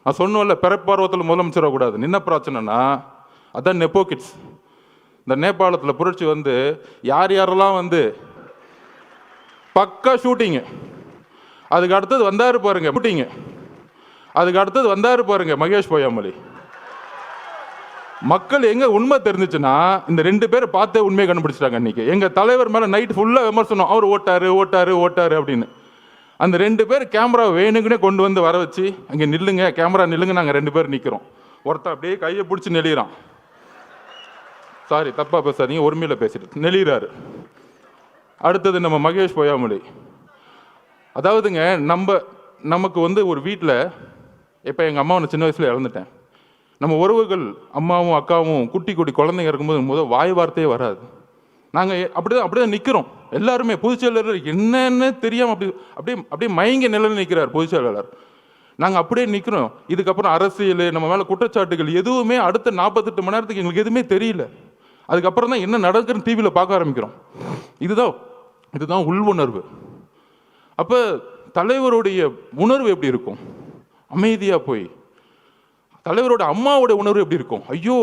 நான் சொன்னோம்ல, பிறப்பார்வத்தில் முதலமைச்சராக கூடாது. என்ன பிரச்சனைனா அதான் நெப்போ கிட்ஸ். இந்த நேபாளத்தில் புரட்சி வந்து யார் யாரெல்லாம் வந்து பக்கா ஷூட்டிங்கு, அதுக்கு அடுத்தது வந்தாரு பாருங்க ஷூட்டிங்கு, அதுக்கு அடுத்தது வந்தாரு பாருங்க மகேஷ் பொய்யாமொழி. மக்கள் எங்க உண்மை தெரிஞ்சிச்சுன்னா இந்த 2 பேரை பார்த்தே உண்மையை கண்டுபிடிச்சிட்டாங்க. அன்னைக்கு எங்க தலைவர் மேல நைட் ஃபுல்லா விமர்சனம், அவர் ஓட்டாரு ஓட்டாரு ஓட்டாரு அப்படின்னு. அந்த 2 பேர் கேமரா வேணுங்கன்னே கொண்டு வந்து வர வச்சு, அங்கே நில்லுங்க, கேமரா நில்லுங்க, நாங்கள் 2 பேர் நிற்கிறோம். ஒருத்தன் அப்படியே கையை பிடிச்சி நெளிகிறான். சாரி தப்பா பேசாதீங்க, உரிமையில பேசிட்டு நெளிகிறாரு. அடுத்தது நம்ம மகேஷ் பொய்யாமொழி. அதாவதுங்க நமக்கு வந்து ஒரு வீட்டில், இப்போ எங்கள் அம்மாவை நான் சின்ன வயசில் இழந்துட்டேன். நம்ம உறவுகள் அம்மாவும் அக்காவும் குட்டி குட்டி குழந்தைங்க இருக்கும்போது வாய் வார்த்தையே வராது. நாங்கள் அப்படிதான் நிற்கிறோம் எல்லாருமே. பொதுச்செயலாளர் என்னன்னு தெரியாமல் அப்படியே மயங்கி நிலையில் நிற்கிறார் பொதுச்செயலாளர். நாங்கள் அப்படியே நிற்கிறோம். இதுக்கப்புறம் அரசியல், நம்ம மேலே குற்றச்சாட்டுகள் எதுவுமே அடுத்த 48 மணி நேரத்துக்கு எங்களுக்கு எதுவுமே தெரியல. அதுக்கப்புறம் தான் என்ன நடக்குதுன்னு டிவியில் பார்க்க ஆரம்பிக்கிறோம். இதுதான் உள் உணர்வு. அப்போ தலைவருடைய உணர்வு எப்படி இருக்கும்? அமைதியாக போய் தலைவரோட அம்மாவோட உணர்வு எப்படி இருக்கும்? ஐயோ